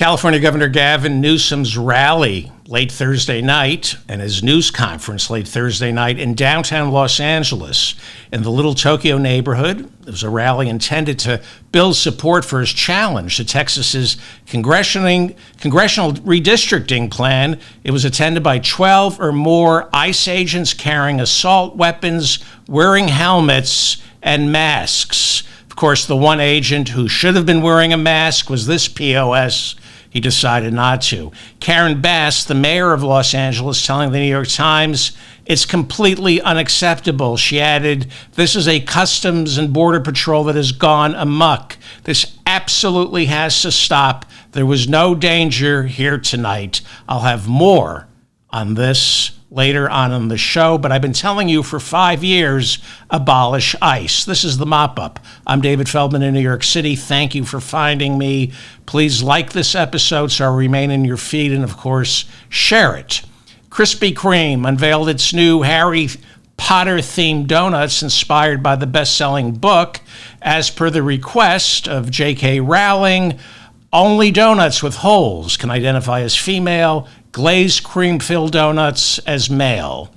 California Governor Gavin Newsom's rally late Thursday night and his news conference late Thursday night in downtown Los Angeles in the Little Tokyo neighborhood. It was a rally intended to build support for his challenge to Texas's congressional redistricting plan. It was attended by 12 or more ICE agents carrying assault weapons, wearing helmets and masks. Of course, the one agent who should have been wearing a mask was this POS. He decided not to. Karen Bass, the mayor of Los Angeles, telling the New York Times, "It's completely unacceptable." She added, "This is a Customs and Border Patrol that has gone amok. This absolutely has to stop. There was no danger here tonight." I'll have more on this later on in the show, but I've been telling you for 5 years, abolish ICE. This is the Mop-Up. I'm David Feldman in New York City. Thank you for finding me. Please like this episode so I'll remain in your feed, and of course, share it. Krispy Kreme unveiled its new Harry Potter-themed donuts inspired by the best-selling book. As per the request of J.K. Rowling, only donuts with holes can identify as female, glazed cream-filled donuts as male.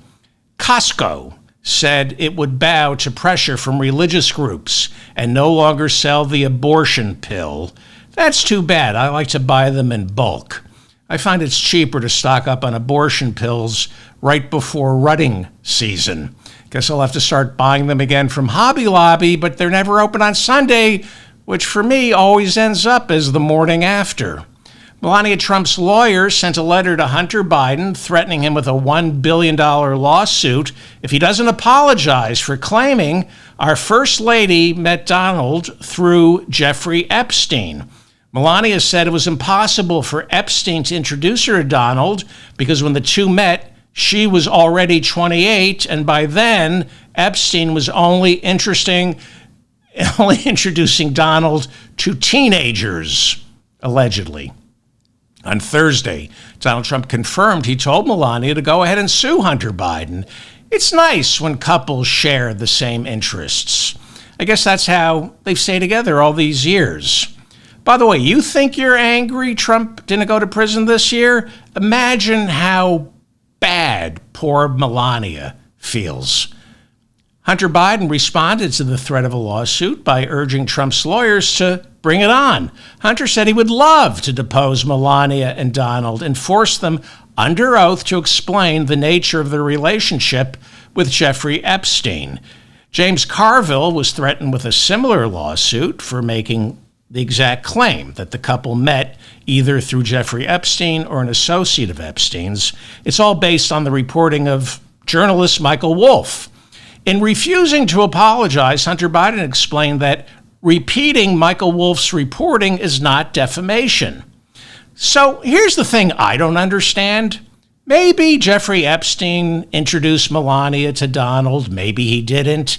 Costco said it would bow to pressure from religious groups and no longer sell the abortion pill. That's too bad. I like to buy them in bulk. I find it's cheaper to stock up on abortion pills right before rutting season. Guess I'll have to start buying them again from Hobby Lobby, but they're never open on Sunday, which for me always ends up as the morning after. Melania Trump's lawyer sent a letter to Hunter Biden threatening him with a $1 billion lawsuit if he doesn't apologize for claiming our First Lady met Donald through Jeffrey Epstein. Melania said it was impossible for Epstein to introduce her to Donald because when the two met, she was already 28, and by then, Epstein was only introducing Donald to teenagers, allegedly. On Thursday, Donald Trump confirmed he told Melania to go ahead and sue Hunter Biden. It's nice when couples share the same interests. I guess that's how they've stayed together all these years. By the way, you think you're angry Trump didn't go to prison this year? Imagine how bad poor Melania feels. Hunter Biden responded to the threat of a lawsuit by urging Trump's lawyers to bring it on. Hunter said he would love to depose Melania and Donald and force them under oath to explain the nature of their relationship with Jeffrey Epstein. James Carville was threatened with a similar lawsuit for making the exact claim that the couple met either through Jeffrey Epstein or an associate of Epstein's. It's all based on the reporting of journalist Michael Wolff. In refusing to apologize, Hunter Biden explained that repeating Michael Wolff's reporting is not defamation. So here's the thing I don't understand. Maybe Jeffrey Epstein introduced Melania to Donald, maybe he didn't.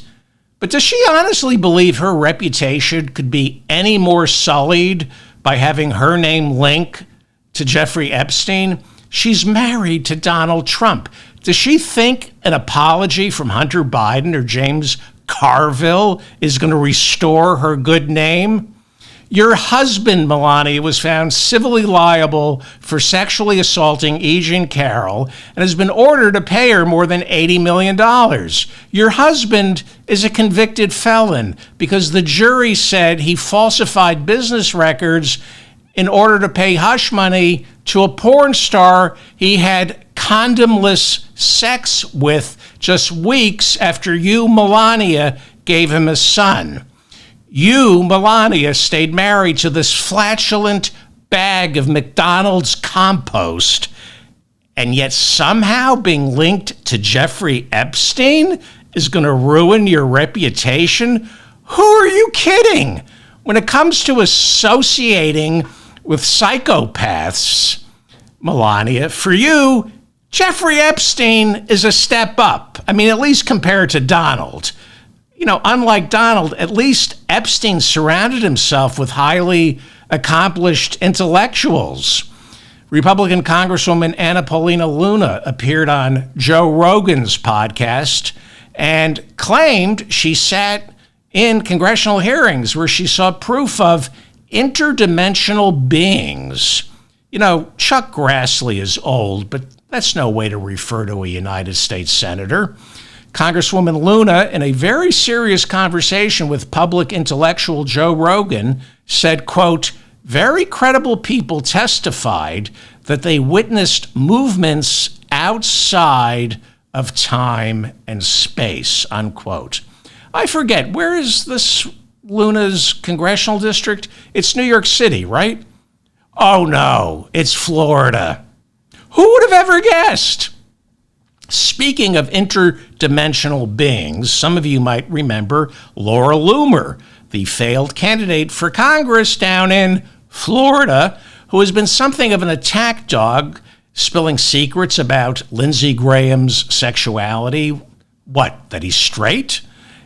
But does she honestly believe her reputation could be any more sullied by having her name linked to Jeffrey Epstein? She's married to Donald Trump. Does she think an apology from Hunter Biden or James Carville is going to restore her good name? Your husband, Melania, was found civilly liable for sexually assaulting E. Jean Carroll and has been ordered to pay her more than $80 million. Your husband is a convicted felon because the jury said he falsified business records in order to pay hush money to a porn star he had condomless sex with just weeks after you, Melania, gave him a son. You, Melania, stayed married to this flatulent bag of McDonald's compost, and yet somehow being linked to Jeffrey Epstein is going to ruin your reputation? Who are you kidding? When it comes to associating with psychopaths, Melania, for you, Jeffrey Epstein is a step up. I mean, at least compared to Donald. You know, unlike Donald, at least Epstein surrounded himself with highly accomplished intellectuals. Republican Congresswoman Anna Paulina Luna appeared on Joe Rogan's podcast and claimed she sat in congressional hearings where she saw proof of interdimensional beings. Chuck Grassley is old, but that's no way to refer to a United States senator. Congresswoman Luna, in a very serious conversation with public intellectual Joe Rogan, said, quote, very credible people testified that they witnessed movements outside of time and space, unquote. I forget, where is this Luna's congressional district? It's New York City, right? Oh no, it's Florida. Who would have ever guessed? Speaking of interdimensional beings, some of you might remember Laura Loomer, the failed candidate for Congress down in Florida, who has been something of an attack dog, spilling secrets about Lindsey Graham's sexuality. What, that he's straight?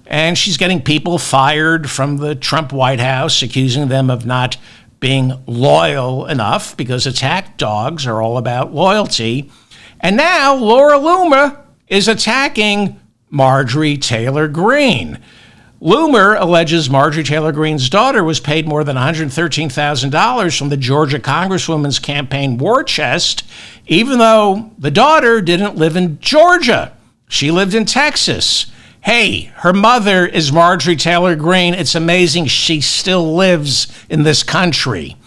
And she's getting people fired from the Trump White House, accusing them of not being loyal enough, because attack dogs are all about loyalty. And now Laura Loomer is attacking Marjorie Taylor Greene. Loomer alleges Marjorie Taylor Greene's daughter was paid more than $113,000 from the Georgia Congresswoman's campaign war chest, even though the daughter didn't live in Georgia. She lived in Texas. Hey, her mother is Marjorie Taylor Greene. It's amazing she still lives in this country.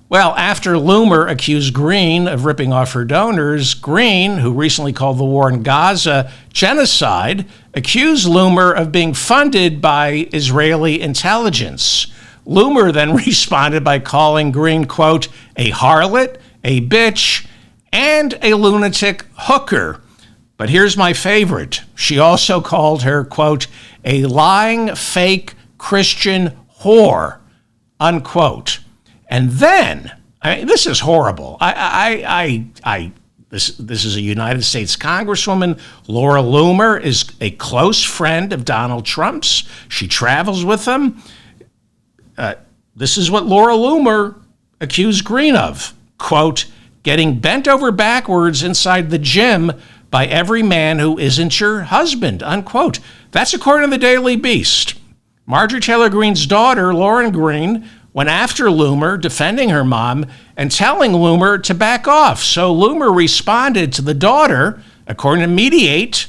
Well, after Loomer accused Greene of ripping off her donors, Greene, who recently called the war in Gaza genocide, accused Loomer of being funded by Israeli intelligence. Loomer then responded by calling Greene, quote, a harlot, a bitch, and a lunatic hooker. But here's my favorite. She also called her, quote, a lying, fake Christian whore, unquote. And then, this is horrible. This is a United States Congresswoman. Laura Loomer is a close friend of Donald Trump's. She travels with him. This is what Laura Loomer accused Greene of, quote, getting bent over backwards inside the gym by every man who isn't your husband, unquote. That's according to the Daily Beast. Marjorie Taylor Greene's daughter, Lauren Greene, went after Loomer, defending her mom and telling Loomer to back off. So Loomer responded to the daughter, according to Mediate.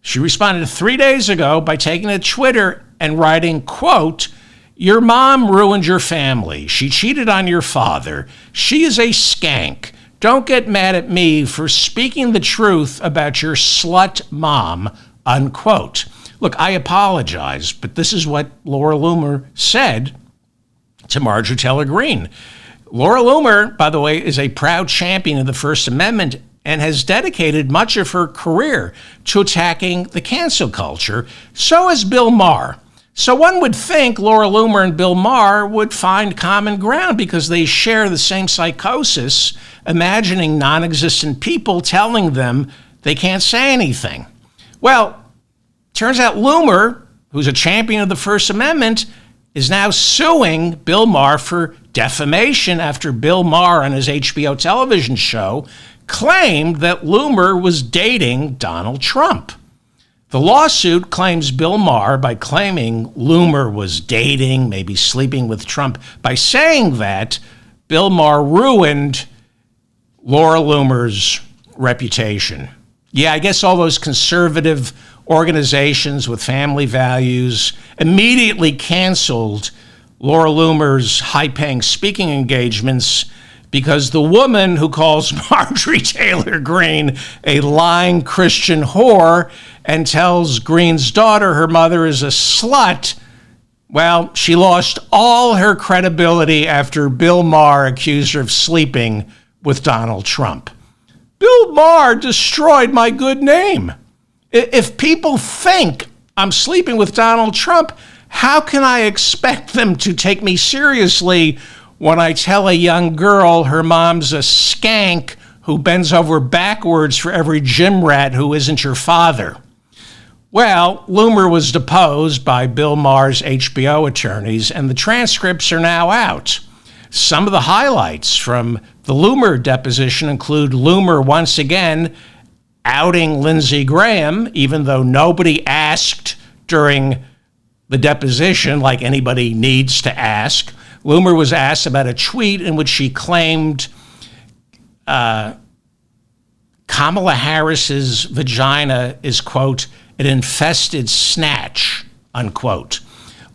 She responded 3 days ago by taking to Twitter and writing, quote, your mom ruined your family. She cheated on your father. She is a skank. Don't get mad at me for speaking the truth about your slut mom, unquote. Look, I apologize, but this is what Laura Loomer said to Marjorie Taylor Greene. Laura Loomer, by the way, is a proud champion of the First Amendment and has dedicated much of her career to attacking the cancel culture. So has Bill Maher. So one would think Laura Loomer and Bill Maher would find common ground because they share the same psychosis, imagining non-existent people telling them they can't say anything. Well, turns out Loomer, who's a champion of the First Amendment, is now suing Bill Maher for defamation after Bill Maher on his HBO television show claimed that Loomer was dating Donald Trump. The lawsuit claims Bill Maher, by claiming Loomer was dating, maybe sleeping with Trump, by saying that, Bill Maher ruined Laura Loomer's reputation. Yeah, I guess all those conservative organizations with family values immediately canceled Laura Loomer's high-paying speaking engagements because the woman who calls Marjorie Taylor Greene a lying Christian whore and tells Greene's daughter her mother is a slut, well, she lost all her credibility after Bill Maher accused her of sleeping with Donald Trump. Bill Maher destroyed my good name. If people think I'm sleeping with Donald Trump, how can I expect them to take me seriously when I tell a young girl her mom's a skank who bends over backwards for every gym rat who isn't your father? Well, Loomer was deposed by Bill Maher's HBO attorneys, and the transcripts are now out. Some of the highlights from the Loomer deposition include Loomer once again outing Lindsey Graham, even though nobody asked during the deposition, like anybody needs to ask. Loomer was asked about a tweet in which she claimed Kamala Harris's vagina is, quote, an infested snatch, unquote.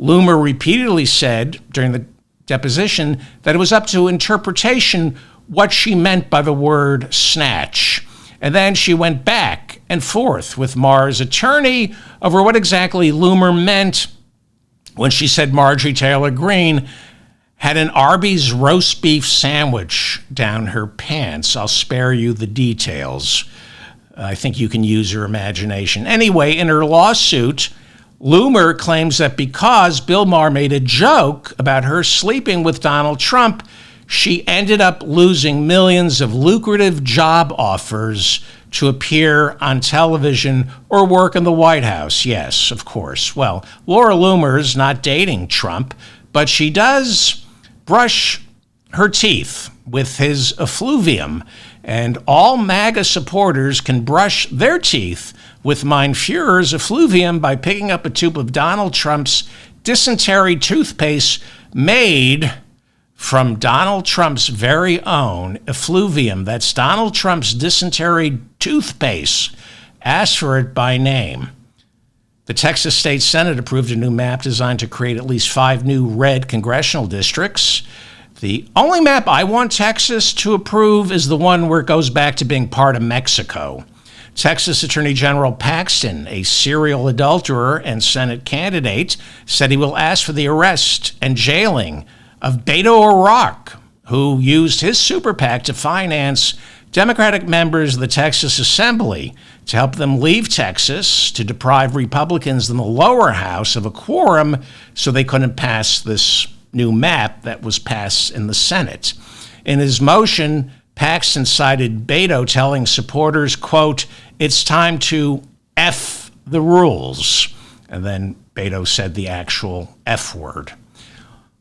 Loomer repeatedly said during the deposition that it was up to interpretation what she meant by the word snatch. And then she went back and forth with Maher's attorney over what exactly Loomer meant when she said Marjorie Taylor Greene had an Arby's roast beef sandwich down her pants. I'll spare you the details. I think you can use your imagination. Anyway, in her lawsuit, Loomer claims that because Bill Maher made a joke about her sleeping with Donald Trump, she ended up losing millions of lucrative job offers to appear on television or work in the White House. Yes, of course. Well, Laura Loomer's not dating Trump, but she does brush her teeth with his effluvium, and all MAGA supporters can brush their teeth with Mein Führer's effluvium by picking up a tube of Donald Trump's dysentery toothpaste made from Donald Trump's very own effluvium. That's Donald Trump's dysentery toothpaste. Ask for it by name. The Texas State Senate approved a new map designed to create at least 5 new red congressional districts. The only map I want Texas to approve is the one where it goes back to being part of Mexico. Texas Attorney General Paxton, a serial adulterer and Senate candidate, said he will ask for the arrest and jailing of Beto O'Rourke, who used his super PAC to finance Democratic members of the Texas Assembly to help them leave Texas, to deprive Republicans in the lower house of a quorum so they couldn't pass this new map that was passed in the Senate. In his motion, Paxton cited Beto telling supporters, quote, "It's time to F the rules." And then Beto said the actual F word.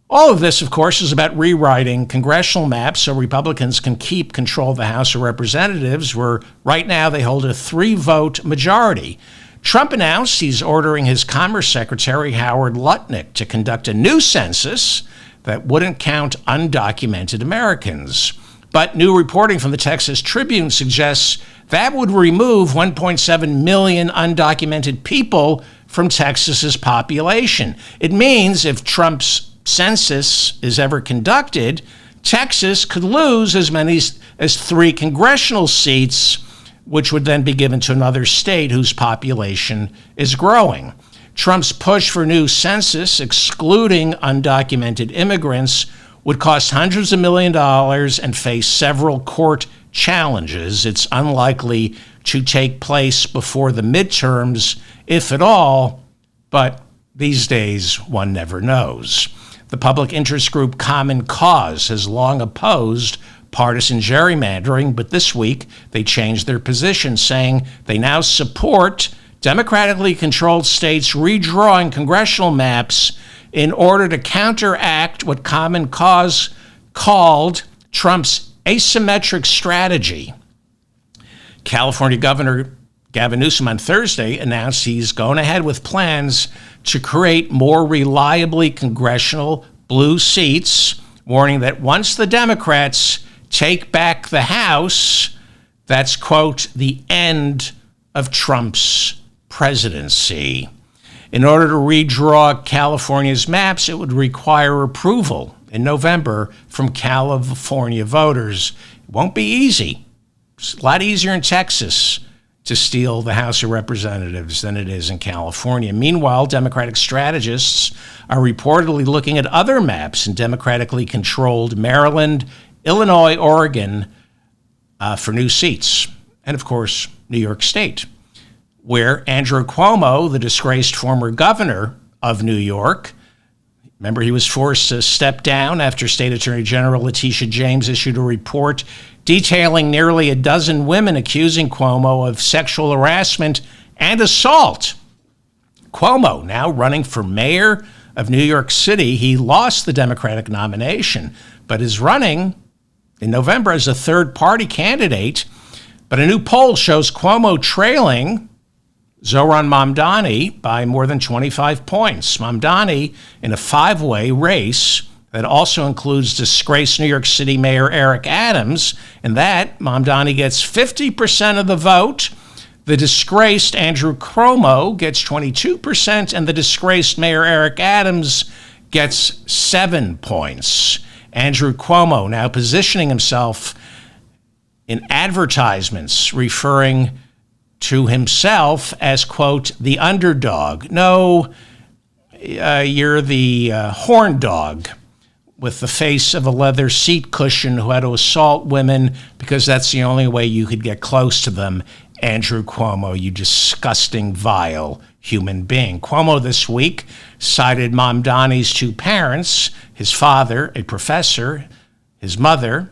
All of this, of course, is about rewriting congressional maps so Republicans can keep control of the House of Representatives, where right now they hold a 3-vote majority. Trump announced he's ordering his Commerce Secretary, Howard Lutnick, to conduct a new census that wouldn't count undocumented Americans. But new reporting from the Texas Tribune suggests that would remove 1.7 million undocumented people from Texas's population. It means if Trump's census is ever conducted, Texas could lose as many as 3 congressional seats, which would then be given to another state whose population is growing. Trump's push for new census, excluding undocumented immigrants, would cost hundreds of millions of dollars and face several court challenges. It's unlikely to take place before the midterms, if at all, but these days one never knows. The public interest group Common Cause has long opposed partisan gerrymandering, but this week they changed their position, saying they now support democratically controlled states redrawing congressional maps in order to counteract what Common Cause called Trump's asymmetric strategy. California Governor Gavin Newsom on Thursday announced he's going ahead with plans to create more reliably congressional blue seats, warning that once the Democrats take back the House, that's, quote, the end of Trump's presidency. In order to redraw California's maps, it would require approval in November from California voters. It won't be easy. It's a lot easier in Texas to steal the House of Representatives than it is in California. Meanwhile, Democratic strategists are reportedly looking at other maps in democratically controlled Maryland, Illinois, Oregon for new seats. And, of course, New York State, where Andrew Cuomo, the disgraced former governor of New York, remember he was forced to step down after State Attorney General Letitia James issued a report detailing nearly a dozen women accusing Cuomo of sexual harassment and assault. Cuomo now running for mayor of New York City. He lost the Democratic nomination, but is running in November as a third-party candidate. But a new poll shows Cuomo trailing Zohran Mamdani by more than 25 points. Mamdani, in a 5-way race That also includes disgraced New York City Mayor Eric Adams. In that, Mamdani gets 50% of the vote. The disgraced Andrew Cuomo gets 22%, and the disgraced Mayor Eric Adams gets 7 points. Andrew Cuomo now positioning himself in advertisements, referring to himself as, quote, the underdog. No, you're the horn dog with the face of a leather seat cushion who had to assault women because that's the only way you could get close to them. Andrew Cuomo, you disgusting, vile human being. Cuomo this week cited Mamdani's 2 parents, his father, a professor, his mother,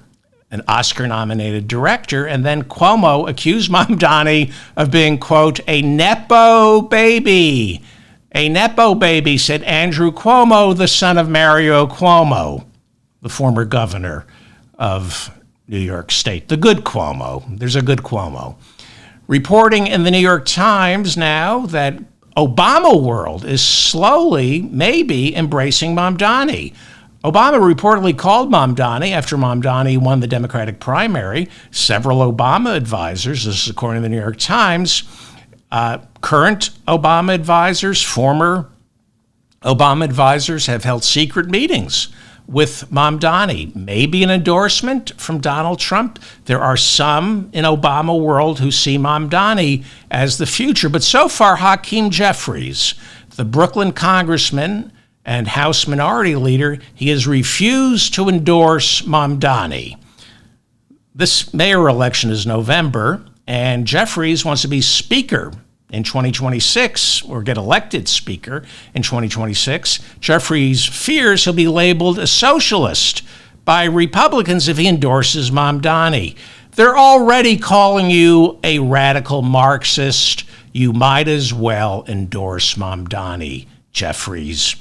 an Oscar-nominated director, and then Cuomo accused Mamdani of being, quote, a Nepo baby. A Nepo baby, said Andrew Cuomo, the son of Mario Cuomo, the former governor of New York State. The good Cuomo. There's a good Cuomo. Reporting in the New York Times now that Obama world is slowly, maybe, embracing Mamdani. Obama reportedly called Mamdani after Mamdani won the Democratic primary. Several Obama advisors, this is according to the New York Times, current Obama advisors, former Obama advisors have held secret meetings with Mamdani. Maybe an endorsement from Donald Trump. There are some in Obama world who see Mamdani as the future. But so far, Hakeem Jeffries, the Brooklyn congressman and House Minority Leader, he has refused to endorse Mamdani. This mayor election is November, and Jeffries wants to be Speaker in 2026, or get elected Speaker in 2026. Jeffries fears he'll be labeled a socialist by Republicans if he endorses Mamdani. They're already calling you a radical Marxist. You might as well endorse Mamdani, Jeffries.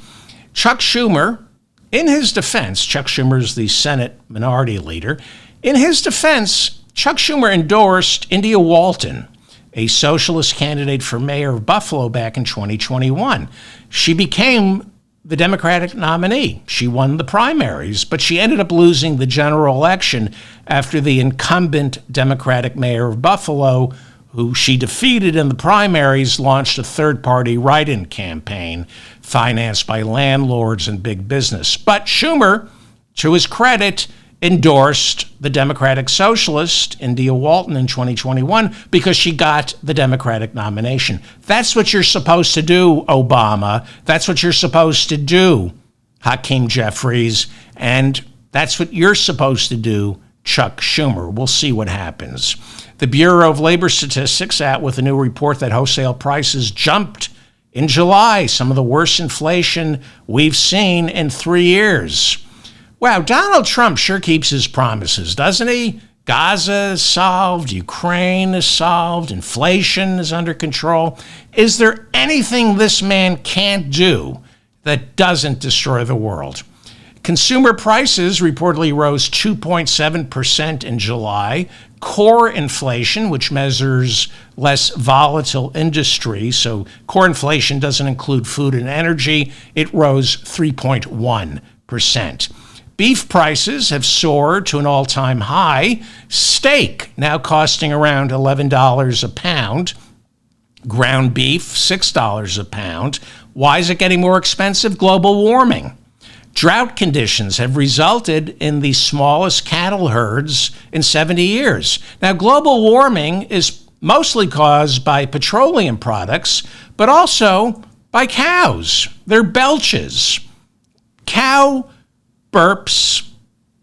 Chuck Schumer, in his defense, Chuck Schumer is the Senate Minority Leader. In his defense, Chuck Schumer endorsed India Walton, a socialist candidate for mayor of Buffalo back in 2021. She became the Democratic nominee. She won the primaries, but she ended up losing the general election after the incumbent Democratic mayor of Buffalo, who she defeated in the primaries, launched a third-party write-in campaign financed by landlords and big business. But Schumer, to his credit, endorsed the Democratic Socialist, India Walton, in 2021 because she got the Democratic nomination. That's what you're supposed to do, Obama. That's what you're supposed to do, Hakeem Jeffries. And that's what you're supposed to do, Chuck Schumer. We'll see what happens. The Bureau of Labor Statistics out with a new report that wholesale prices jumped in July, some of the worst inflation we've seen in 3 years. Wow, Donald Trump sure keeps his promises, doesn't he? Gaza is solved, Ukraine is solved, inflation is under control. Is there anything this man can't do that doesn't destroy the world? Consumer prices reportedly rose 2.7% in July. Core inflation, which measures less volatile industry, so core inflation doesn't include food and energy, it rose 3.1%. Beef prices have soared to an all-time high. Steak now costing around $11 a pound. Ground beef, $6 a pound. Why is it getting more expensive? Global warming. Drought conditions have resulted in the smallest cattle herds in 70 years. Now, global warming is mostly caused by petroleum products, but also by cows, their belches. Cow burps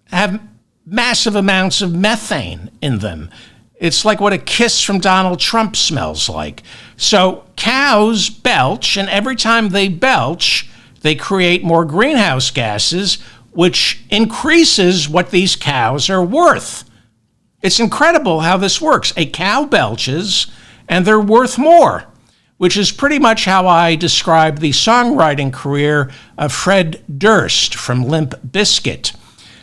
have massive amounts of methane in them. It's like what a kiss from Donald Trump smells like. So cows belch, and every time they belch, they create more greenhouse gases, which increases what these cows are worth. It's incredible how this works. A cow belches, and they're worth more, which is pretty much how I describe the songwriting career of Fred Durst from Limp Bizkit.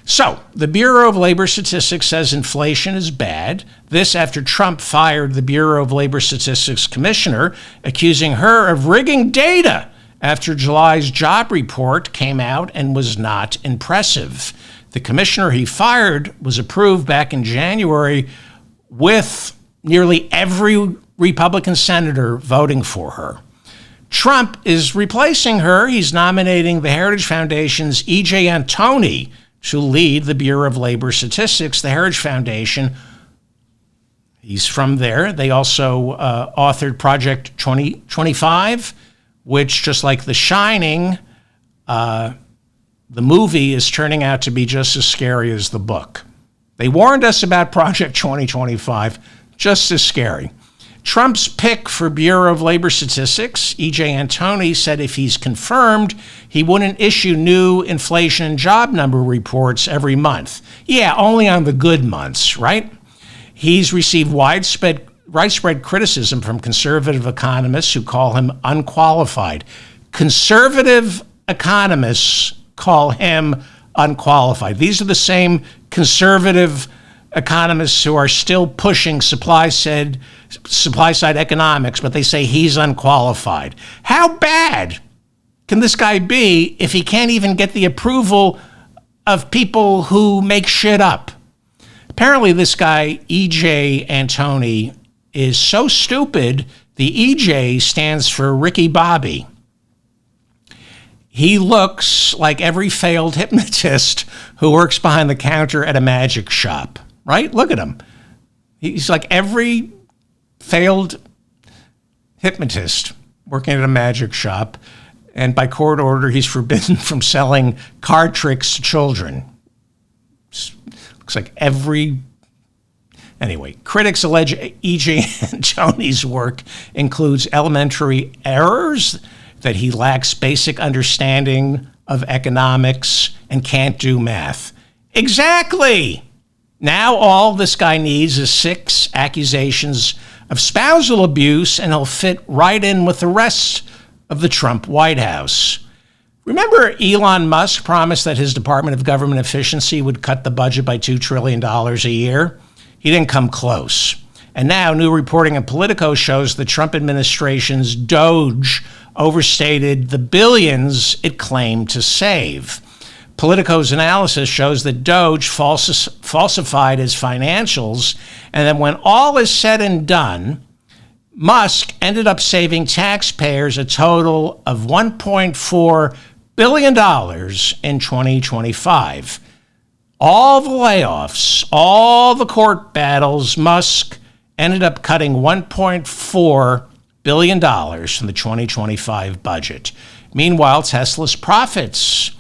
So, the Bureau of Labor Statistics says inflation is bad. This after Trump fired the Bureau of Labor Statistics commissioner, accusing her of rigging data after July's job report came out and was not impressive. The commissioner he fired was approved back in January with nearly every Republican senator voting for her. Trump is replacing her. He's nominating the Heritage Foundation's E.J. Antoni to lead the Bureau of Labor Statistics. The Heritage Foundation, he's from there. They also authored Project 2025, which, just like The Shining, the movie is turning out to be just as scary as the book. They warned us about Project 2025, just as scary. Trump's pick for Bureau of Labor Statistics, E.J. Antoni, said if he's confirmed, he wouldn't issue new inflation and job number reports every month. Yeah, only on the good months, right? He's received widespread criticism from conservative economists who call him unqualified. Conservative economists call him unqualified. These are the same conservative economists who are still pushing supply side economics, but they say he's unqualified. How bad can this guy be if he can't even get the approval of people who make shit up? Apparently this guy, E.J. Antoni, is so stupid, the E.J. stands for Ricky Bobby. He looks like every failed hypnotist who works behind the counter at a magic shop, right? Look at him. He's like every failed hypnotist working at a magic shop, and by court order, he's forbidden from selling card tricks to children. Looks like every... Anyway, critics allege E.J. Antoni's work includes elementary errors, that he lacks basic understanding of economics and can't do math. Exactly! Now all this guy needs is 6 accusations of spousal abuse, and he'll fit right in with the rest of the Trump White House. Remember Elon Musk promised that his Department of Government Efficiency would cut the budget by $2 trillion a year? He didn't come close. And now new reporting in Politico shows the Trump administration's DOGE overstated the billions it claimed to save. Politico's analysis shows that DOGE falsified his financials, and that when all is said and done, Musk ended up saving taxpayers a total of $1.4 billion in 2025. All the layoffs, all the court battles, Musk ended up cutting $1.4 billion from the 2025 budget. Meanwhile, Tesla's profits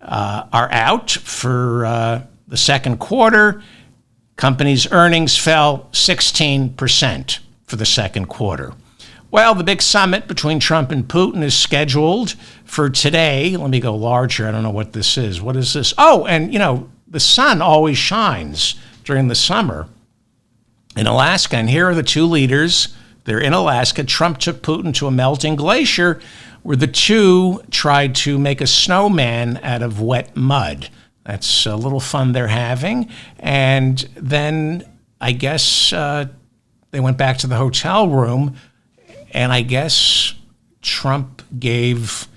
are out for the second quarter. Company's earnings fell 16% for the second quarter. Well, the big summit between Trump and Putin is scheduled for today. Let me go larger. I don't know what this is. What is this? Oh, and, the sun always shines during the summer in Alaska. And here are the two leaders. They're in Alaska. Trump took Putin to a melting glacier where the two tried to make a snowman out of wet mud. That's a little fun they're having. And then I guess they went back to the hotel room, and I guess Trump gave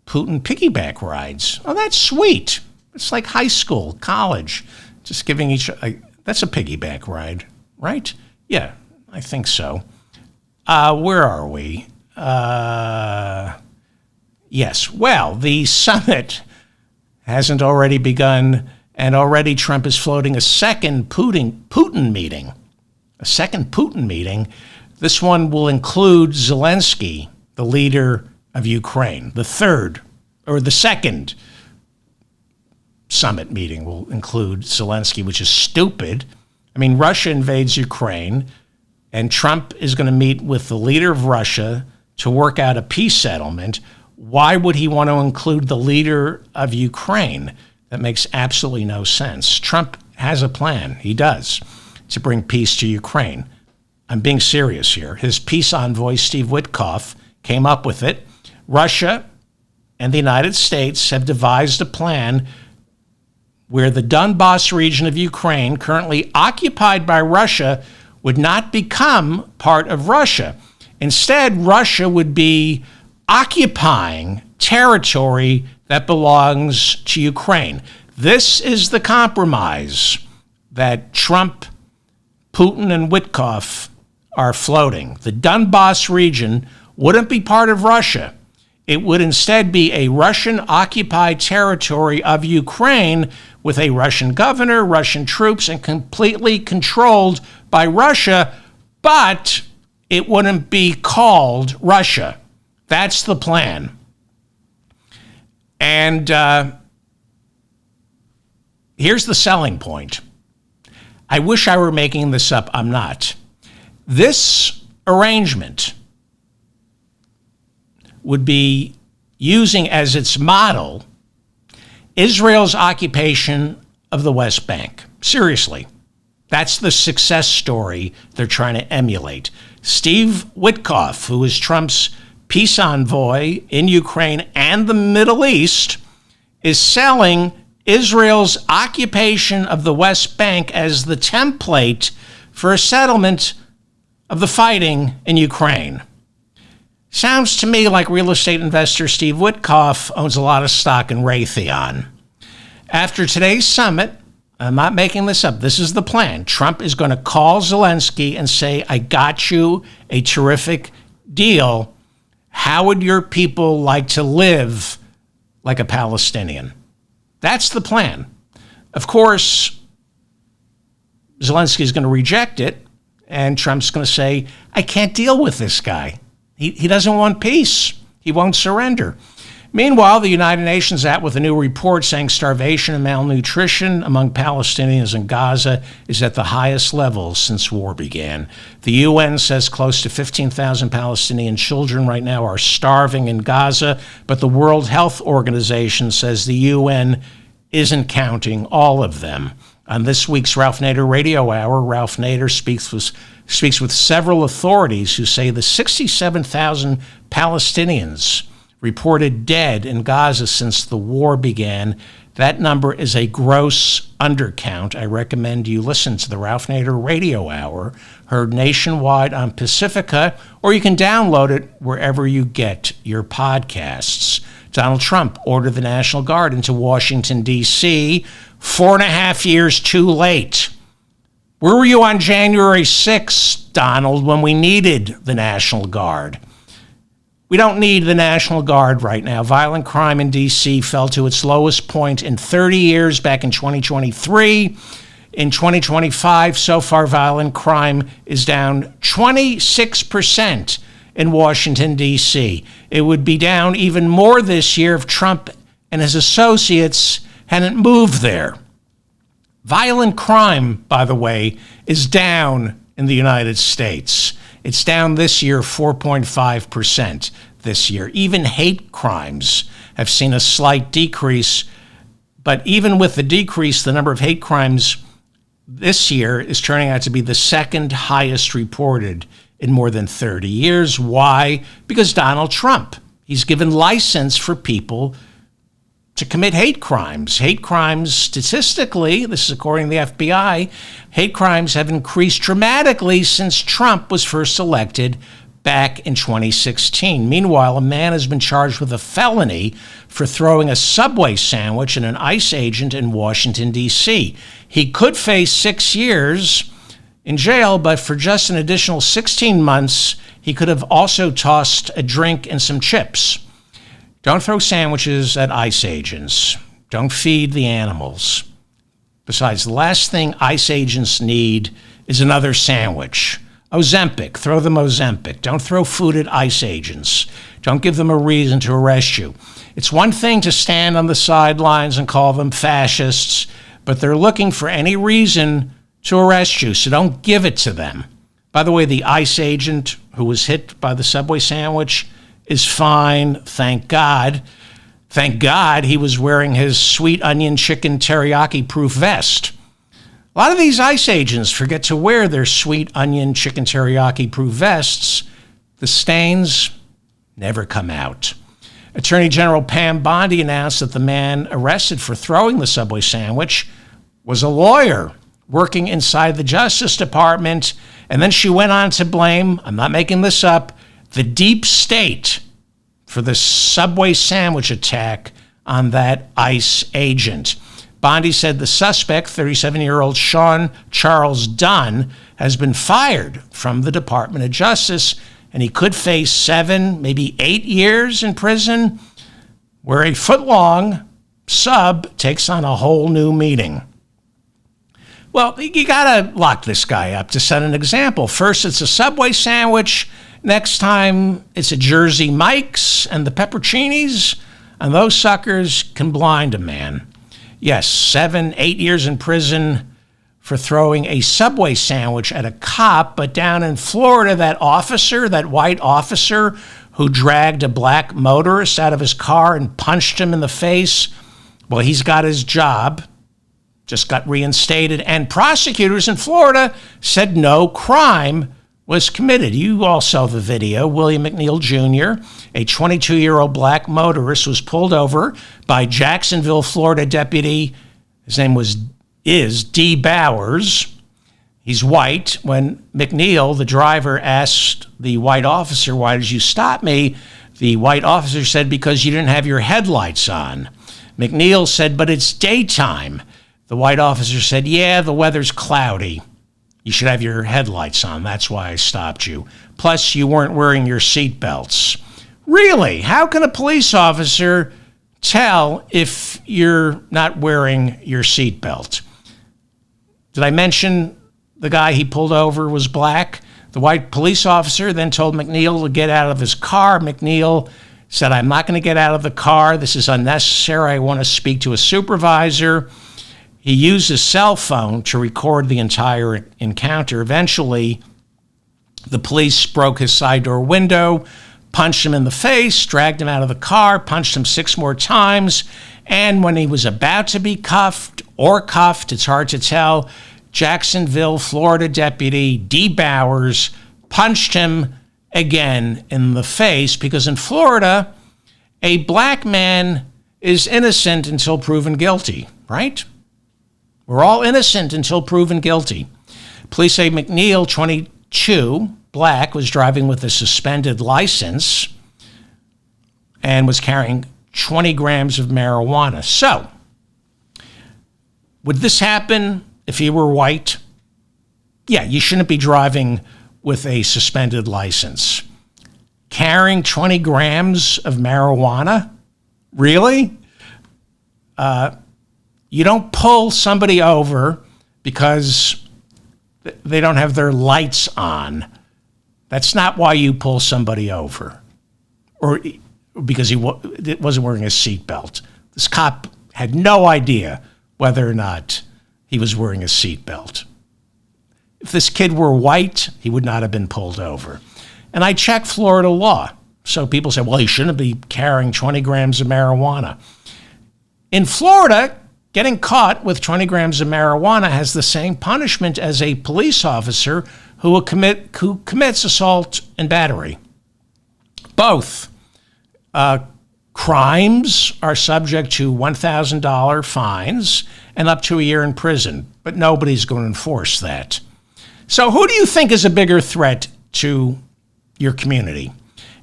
Putin piggyback rides. Oh, that's sweet. It's like high school, college, just giving each other. That's a piggyback ride, right? Yeah, I think so. Where are we? Yes. Well, the summit hasn't already begun, and already Trump is floating a second Putin meeting. A second Putin meeting. This one will include Zelensky, the leader of Ukraine. The second summit meeting will include Zelensky, which is stupid. I mean, Russia invades Ukraine, and Trump is going to meet with the leader of Russia to work out a peace settlement. Why would he want to include the leader of Ukraine? That makes absolutely no sense. Trump has a plan. He does, to bring peace to Ukraine. I'm being serious here. His peace envoy, Steve Witkoff, came up with it. Russia and the United States have devised a plan where the Donbas region of Ukraine, currently occupied by Russia, would not become part of Russia. Instead, Russia would be occupying territory that belongs to Ukraine. This is the compromise that Trump, Putin, and Witkoff are floating. The Donbas region wouldn't be part of Russia. It would instead be a Russian-occupied territory of Ukraine with a Russian governor, Russian troops, and completely controlled by Russia, but it wouldn't be called Russia. That's the plan. And here's the selling point. I wish I were making this up. I'm not. This arrangement would be using as its model Israel's occupation of the West Bank. Seriously. That's the success story they're trying to emulate. Steve Witkoff, who is Trump's peace envoy in Ukraine and the Middle East, is selling Israel's occupation of the West Bank as the template for a settlement of the fighting in Ukraine. Sounds to me like real estate investor Steve Witkoff owns a lot of stock in Raytheon. After today's summit, I'm not making this up, this is the plan. Trump is going to call Zelensky and say, I got you a terrific deal. How would your people like to live like a Palestinian? That's the plan. Of course, Zelensky is going to reject it, and Trump's going to say, I can't deal with this guy. He doesn't want peace. He won't surrender. Meanwhile, the United Nations is out with a new report saying starvation and malnutrition among Palestinians in Gaza is at the highest level since war began. The UN says close to 15,000 Palestinian children right now are starving in Gaza, but the World Health Organization says the UN isn't counting all of them. On this week's Ralph Nader Radio Hour, Ralph Nader speaks with several authorities who say the 67,000 Palestinians reported dead in Gaza since the war began. That number is a gross undercount. I recommend you listen to the Ralph Nader Radio Hour, heard nationwide on Pacifica, or you can download it wherever you get your podcasts. Donald Trump ordered the National Guard into Washington, D.C., 4.5 years too late. Where were you on January 6th, Donald, when we needed the National Guard? We don't need the National Guard right now. Violent crime in D.C. fell to its lowest point in 30 years back in 2023. In 2025, so far, violent crime is down 26% in Washington, D.C. It would be down even more this year if Trump and his associates hadn't moved there. Violent crime, by the way, is down in the United States. It's down this year 4.5% this year. Even hate crimes have seen a slight decrease, but even with the decrease, the number of hate crimes this year is turning out to be the second highest reported in more than 30 years. Why? Because Donald Trump. He's given license for people to commit hate crimes. Hate crimes, statistically, this is according to the FBI, hate crimes have increased dramatically since Trump was first elected back in 2016. Meanwhile, a man has been charged with a felony for throwing a Subway sandwich at an ICE agent in Washington, D.C. He could face 6 years in jail, but for just an additional 16 months, he could have also tossed a drink and some chips. Don't throw sandwiches at ICE agents. Don't feed the animals. Besides, the last thing ICE agents need is another sandwich. Ozempic, throw them Ozempic. Don't throw food at ICE agents. Don't give them a reason to arrest you. It's one thing to stand on the sidelines and call them fascists, but they're looking for any reason to arrest you, so don't give it to them. By the way, the ICE agent who was hit by the Subway sandwich is fine, thank God. Thank God he was wearing his sweet onion chicken teriyaki-proof vest. A lot of these ICE agents forget to wear their sweet onion chicken teriyaki-proof vests. The stains never come out. Attorney General Pam Bondi announced that the man arrested for throwing the Subway sandwich was a lawyer working inside the Justice Department, and then she went on to blame, I'm not making this up, the deep state for the Subway sandwich attack on that ICE agent. Bondi said the suspect, 37-year-old Sean Charles Dunn, has been fired from the Department of Justice, and he could face 7, maybe 8 years in prison, where a foot-long sub takes on a whole new meaning. Well, you gotta lock this guy up to set an example. First, it's a Subway sandwich. Next time, it's a Jersey Mike's and the pepperoncinis, and those suckers can blind a man. Yes, 7, 8 years in prison for throwing a Subway sandwich at a cop, but down in Florida, that white officer who dragged a black motorist out of his car and punched him in the face, well, he's got his job, just got reinstated, and prosecutors in Florida said no crime was committed. You all saw the video. William McNeil Jr., a 22-year-old black motorist, was pulled over by Jacksonville, Florida deputy. His name is D. Bowers. He's white. When McNeil, the driver, asked the white officer, "Why did you stop me?" the white officer said, "Because you didn't have your headlights on." McNeil said, "But it's daytime." The white officer said, "Yeah, the weather's cloudy. You should have your headlights on. That's why I stopped you. Plus, you weren't wearing your seat belts." Really? How can a police officer tell if you're not wearing your seat belt? Did I mention the guy he pulled over was black? The white police officer then told McNeil to get out of his car. McNeil said, "I'm not going to get out of the car. This is unnecessary. I want to speak to a supervisor." He used his cell phone to record the entire encounter. Eventually, the police broke his side door window, punched him in the face, dragged him out of the car, punched him 6 more times, and when he was about to be cuffed, it's hard to tell, Jacksonville, Florida deputy D. Bowers punched him again in the face, because in Florida, a black man is innocent until proven guilty, right? We're all innocent until proven guilty. Police say McNeil, 22, black, was driving with a suspended license and was carrying 20 grams of marijuana. So, would this happen if he were white? Yeah, you shouldn't be driving with a suspended license. Carrying 20 grams of marijuana? Really? You don't pull somebody over because they don't have their lights on. That's not why you pull somebody over. Or because he wasn't wearing a seatbelt. This cop had no idea whether or not he was wearing a seatbelt. If this kid were white, he would not have been pulled over. And I checked Florida law. So people say, well, he shouldn't be carrying 20 grams of marijuana. In Florida, getting caught with 20 grams of marijuana has the same punishment as a police officer who commits assault and battery. Both crimes are subject to $1,000 fines and up to a year in prison, but nobody's going to enforce that. So who do you think is a bigger threat to your community?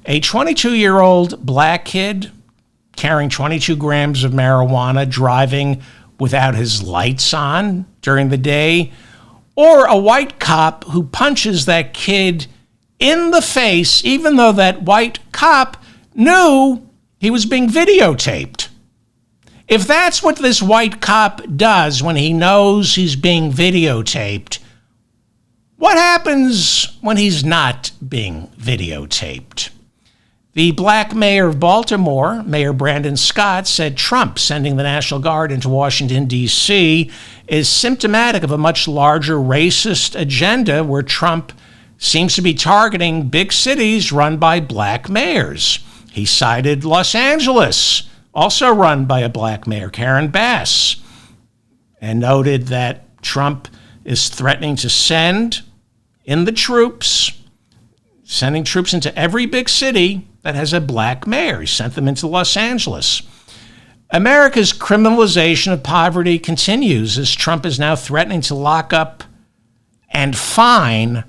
A 22-year-old black kid carrying 22 grams of marijuana, driving without his lights on during the day, or a white cop who punches that kid in the face, even though that white cop knew he was being videotaped? If that's what this white cop does when he knows he's being videotaped, what happens when he's not being videotaped? The black mayor of Baltimore, Mayor Brandon Scott, said Trump sending the National Guard into Washington, D.C. is symptomatic of a much larger racist agenda where Trump seems to be targeting big cities run by black mayors. He cited Los Angeles, also run by a black mayor, Karen Bass, and noted that Trump is threatening to sending troops into every big city that has a black mayor. He sent them into Los Angeles. America's criminalization of poverty continues as Trump is now threatening to lock up and fine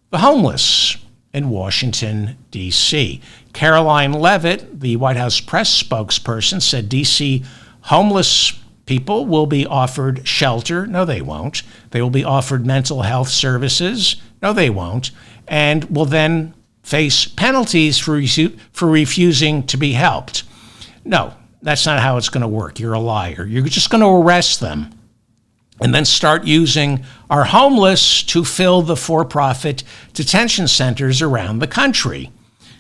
the homeless in Washington, D.C. Caroline Leavitt, the White House press spokesperson, said D.C. homeless people will be offered shelter. No, they won't. They will be offered mental health services. No, they won't. And will then face penalties for refusing to be helped. No, that's not how it's going to work. You're a liar. You're just going to arrest them and then start using our homeless to fill the for-profit detention centers around the country.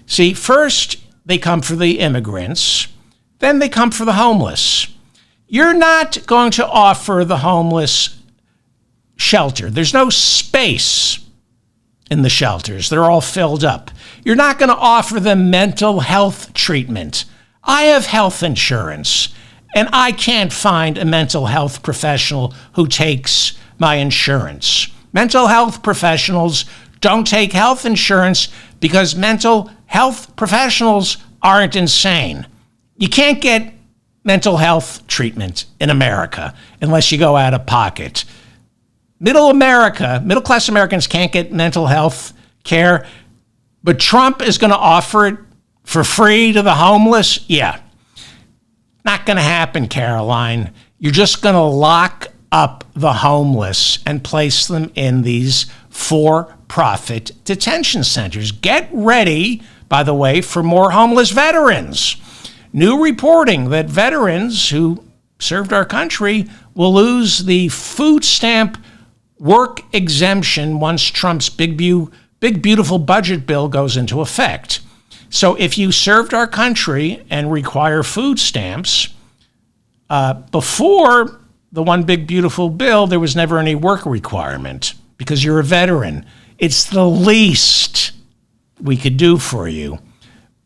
See, first they come for the immigrants, then they come for the homeless. You're not going to offer the homeless shelter. There's no space in the shelters. They're all filled up. You're not going to offer them mental health treatment. I have health insurance, and I can't find a mental health professional who takes my insurance. Mental health professionals don't take health insurance because mental health professionals aren't insane. You can't get mental health treatment in America unless you go out of pocket. Middle-class Americans can't get mental health care, but Trump is going to offer it for free to the homeless? Yeah. Not going to happen, Caroline. You're just going to lock up the homeless and place them in these for-profit detention centers. Get ready, by the way, for more homeless veterans. New reporting that veterans who served our country will lose the food stamp work exemption once Trump's big beautiful budget bill goes into effect. So if you served our country and require food stamps, before the one big beautiful bill, there was never any work requirement because you're a veteran. It's the least we could do for you.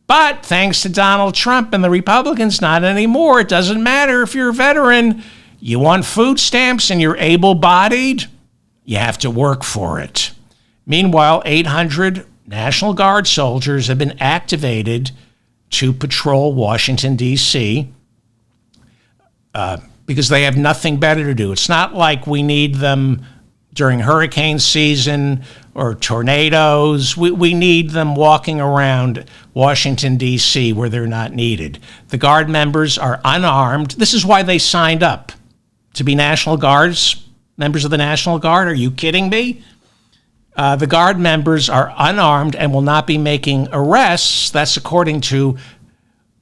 But thanks to Donald Trump and the Republicans, not anymore. It doesn't matter if you're a veteran. You want food stamps and you're able-bodied, you have to work for it. Meanwhile, 800 National Guard soldiers have been activated to patrol Washington, D.C., because they have nothing better to do. It's not like we need them during hurricane season or tornadoes. We need them walking around Washington, D.C., where they're not needed. The Guard members are unarmed. This is why they signed up to be National Guards, members of the National Guard. Are you kidding me? The Guard members are unarmed and will not be making arrests. That's according to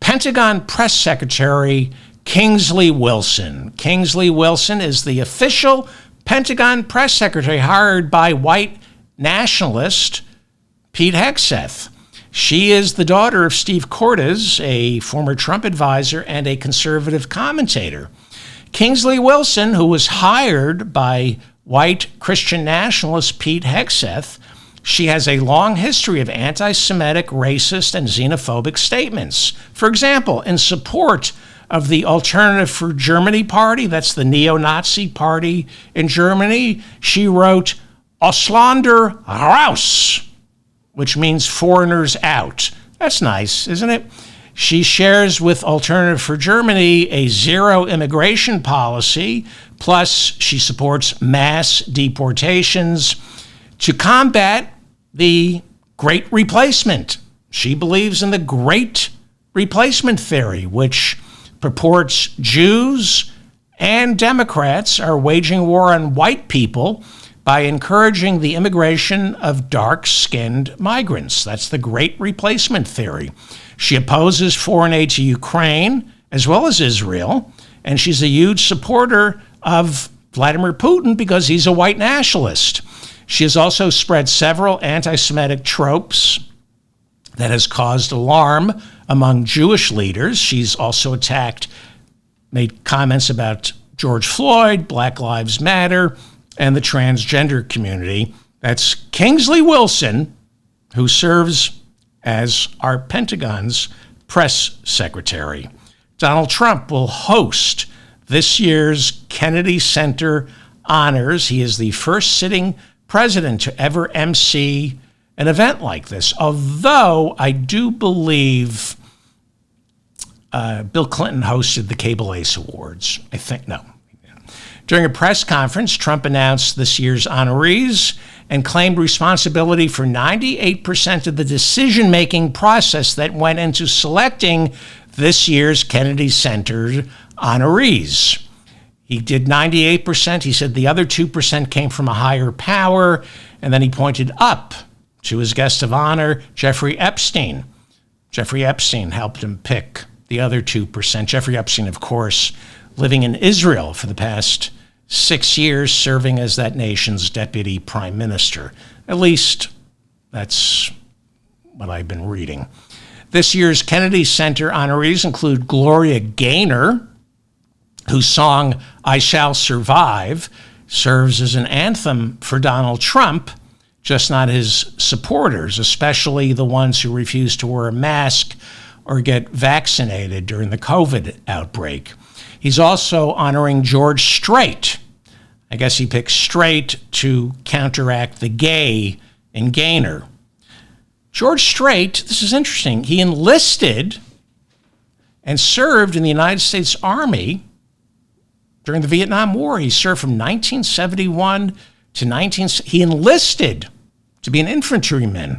Pentagon Press Secretary Kingsley Wilson. Kingsley Wilson is the official Pentagon Press Secretary hired by white nationalist Pete Hegseth. She is the daughter of Steve Cortes, a former Trump advisor and a conservative commentator. Kingsley Wilson, who was hired by white Christian nationalist Pete Hegseth, she has a long history of anti-Semitic, racist, and xenophobic statements. For example, in support of the Alternative for Germany party, that's the neo-Nazi party in Germany, she wrote, Ausländer raus, which means foreigners out. That's nice, isn't it? She shares with Alternative for Germany a zero immigration policy, plus she supports mass deportations to combat the Great Replacement. She believes in the Great Replacement theory, which purports Jews and Democrats are waging war on white people by encouraging the immigration of dark-skinned migrants. That's the Great Replacement theory. She opposes foreign aid to Ukraine as well as Israel, and she's a huge supporter of Vladimir Putin because he's a white nationalist. She has also spread several anti-Semitic tropes that has caused alarm among Jewish leaders. She's also made comments about George Floyd, Black Lives Matter, and the transgender community. That's Kingsley Wilson, who serves as our Pentagon's press secretary. Donald Trump will host this year's Kennedy Center honors. He is the first sitting president to ever MC an event like this, although I do believe Bill Clinton hosted the Cable Ace Awards. I think, no. During a press conference, Trump announced this year's honorees and claimed responsibility for 98% of the decision-making process that went into selecting this year's Kennedy Center honorees. He did 98%. He said the other 2% came from a higher power, and then he pointed up to his guest of honor, Jeffrey Epstein. Jeffrey Epstein helped him pick the other 2%. Jeffrey Epstein, of course, living in Israel for the past 6 years, serving as that nation's deputy prime minister. At least that's what I've been reading. This year's Kennedy Center honorees include Gloria Gaynor, whose song I Shall Survive serves as an anthem for Donald Trump, just not his supporters, especially the ones who refuse to wear a mask or get vaccinated during the COVID outbreak. He's also honoring George Strait. I guess he picked Strait to counteract the gay in Gaynor. George Strait, this is interesting, he enlisted and served in the United States Army during the Vietnam War. He served from 1971 to he enlisted to be an infantryman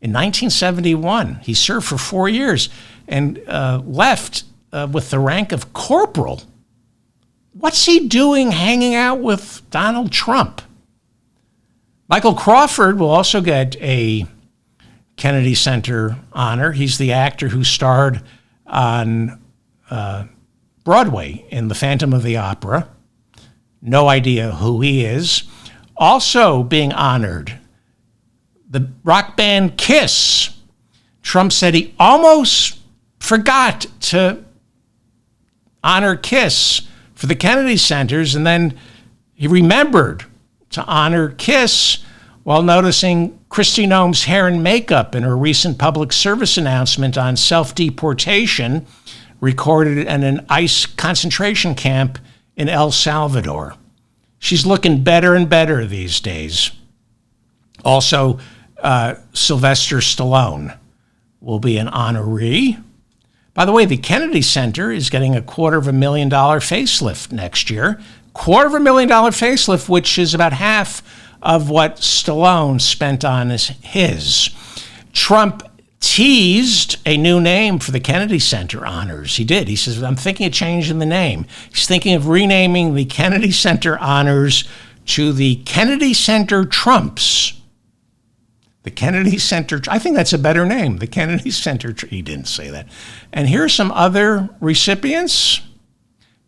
in 1971. He served for 4 years and left with the rank of corporal. What's he doing hanging out with Donald Trump? Michael Crawford will also get a Kennedy Center honor. He's the actor who starred on Broadway in The Phantom of the Opera. No idea who he is. Also being honored, the rock band Kiss. Trump said he almost forgot to honor Kiss for the Kennedy Centers, and then he remembered to honor Kiss while noticing Kristi Noem's hair and makeup in her recent public service announcement on self-deportation recorded in an ICE concentration camp in El Salvador. She's looking better and better these days. Also, Sylvester Stallone will be an honoree. By the way, the Kennedy Center is getting a $250,000 facelift next year. $250,000 facelift, which is about half of what Stallone spent on his. Trump teased a new name for the Kennedy Center honors. He did. He says, I'm thinking of changing the name. He's thinking of renaming the Kennedy Center honors to the Kennedy Center Trumps. The Kennedy Center, I think that's a better name, the Kennedy Center. He didn't say that. And here are some other recipients.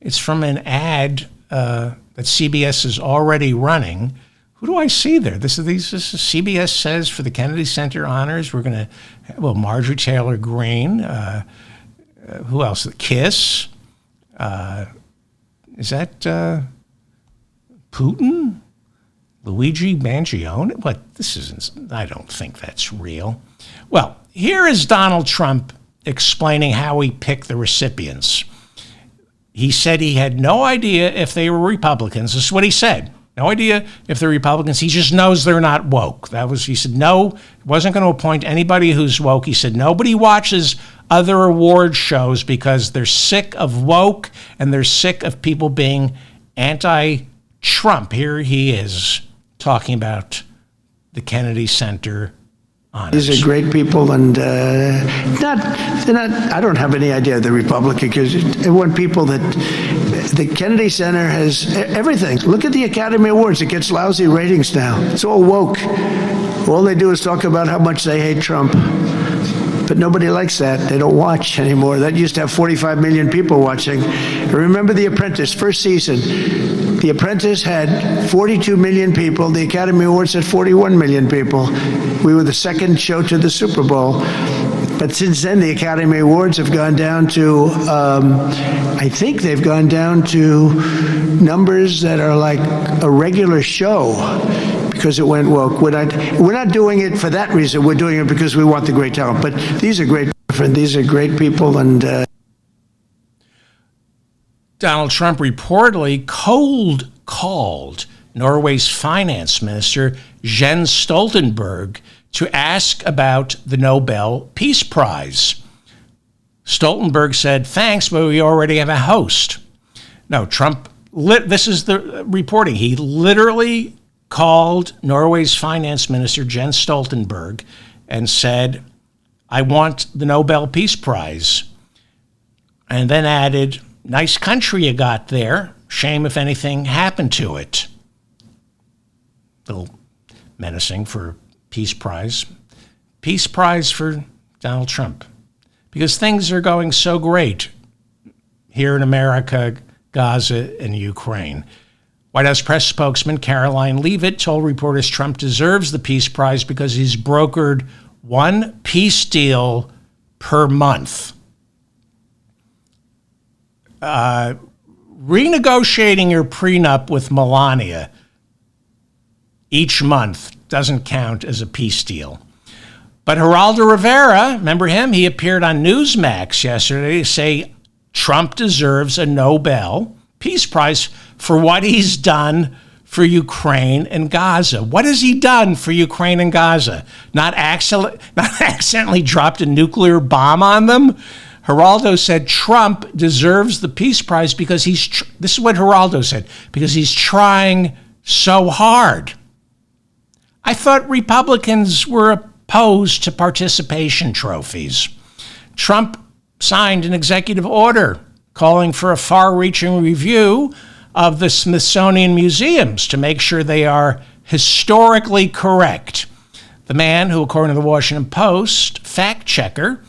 It's from an ad that CBS is already running. Who do I see there? This is CBS says for the Kennedy Center honors, we're going to, Marjorie Taylor Greene. Who else? Kiss. Is that Putin? Luigi Mangione? What? This isn't, I don't think that's real. Well, here is Donald Trump explaining how he picked the recipients. He said he had no idea if they were Republicans. This is what he said. No idea if they're Republicans. He just knows they're not woke. He said no, wasn't going to appoint anybody who's woke. He said nobody watches other award shows because they're sick of woke and they're sick of people being anti-Trump. Here he is talking about the Kennedy Center honors. These are great people, and they're not. I don't have any idea they're Republican because I want people that the Kennedy Center has everything. Look at the Academy Awards; it gets lousy ratings now. It's all woke. All they do is talk about how much they hate Trump. But nobody likes that. They don't watch anymore. That used to have 45 million people watching. I remember The Apprentice, first season. The Apprentice had 42 million people. The Academy Awards had 41 million people. We were the second show to the Super Bowl. But since then, the Academy Awards have gone down to, I think they've gone down to numbers that are like a regular show because it went woke. We're not doing it for that reason. We're doing it because we want the great talent. But these are great people, and Donald Trump reportedly cold called Norway's finance minister, Jens Stoltenberg, to ask about the Nobel Peace Prize. Stoltenberg said, thanks, but we already have a host. No, Trump this is the reporting. He literally called Norway's finance minister, Jens Stoltenberg, and said, I want the Nobel Peace Prize. And then added, nice country you got there. Shame if anything happened to it. A little menacing for Peace Prize. Peace Prize for Donald Trump. Because things are going so great here in America, Gaza, and Ukraine. White House press spokesman Caroline Leavitt told reporters Trump deserves the Peace Prize because he's brokered one peace deal per month. Renegotiating your prenup with Melania each month doesn't count as a peace deal. But Geraldo Rivera, remember him? He appeared on Newsmax yesterday to say Trump deserves a Nobel Peace Prize for what he's done for Ukraine and Gaza. What has he done for Ukraine and Gaza? Not accidentally dropped a nuclear bomb on them? Geraldo said Trump deserves the Peace Prize because this is what Geraldo said, because he's trying so hard. I thought Republicans were opposed to participation trophies. Trump signed an executive order calling for a far-reaching review of the Smithsonian museums to make sure they are historically correct. The man who, according to the Washington Post, fact checker,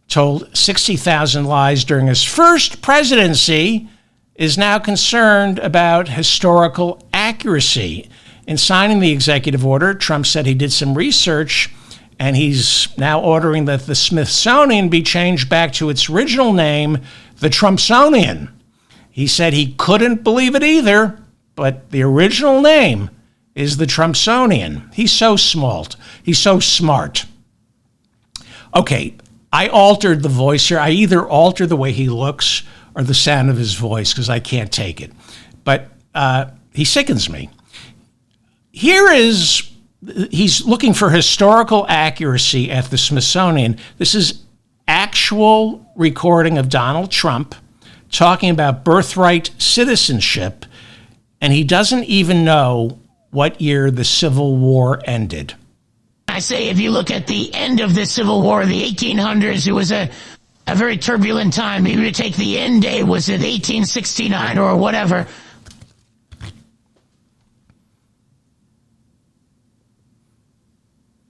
told 60,000 lies during his first presidency is now concerned about historical accuracy. In signing the executive order, Trump said he did some research and he's now ordering that the Smithsonian be changed back to its original name, the Trumpsonian. He said he couldn't believe it either, but the original name is the Trumpsonian. He's so smart. He's so smart. Okay, I altered the voice here. I either alter the way he looks or the sound of his voice because I can't take it. But he sickens me. He's looking for historical accuracy at the Smithsonian. This is actual recording of Donald Trump talking about birthright citizenship, and he doesn't even know what year the Civil War ended. I say if you look at the end of the Civil War, the 1800s, it was a very turbulent time. Maybe you take the end date, was it 1869 or whatever?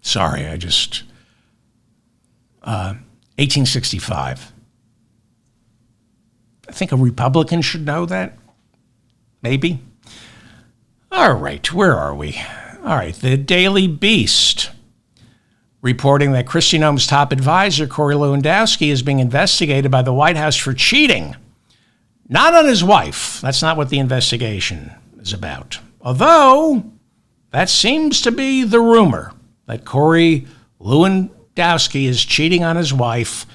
Sorry, 1865. I think a Republican should know that. Maybe. All right, where are we? All right, the Daily Beast reporting that Kristi Noem's top advisor, Corey Lewandowski, is being investigated by the White House for cheating. Not on his wife. That's not what the investigation is about. Although, that seems to be the rumor, that Corey Lewandowski is cheating on his wife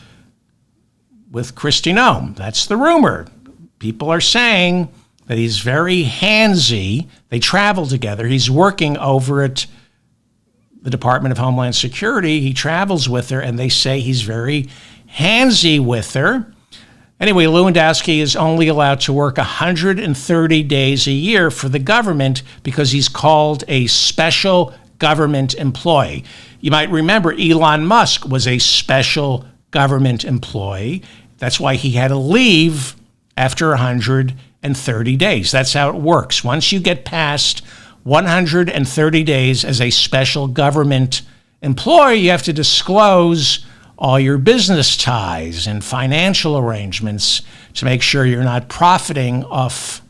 with Kristi Noem. That's the rumor. People are saying that he's very handsy. They travel together. He's working over at the Department of Homeland Security. He travels with her, and they say he's very handsy with her. Anyway, Lewandowski is only allowed to work 130 days a year for the government because he's called a special government employee. You might remember Elon Musk was a special government employee. That's why he had to leave after 130 days. That's how it works. Once you get past 130 days as a special government employee, you have to disclose all your business ties and financial arrangements to make sure you're not profiting off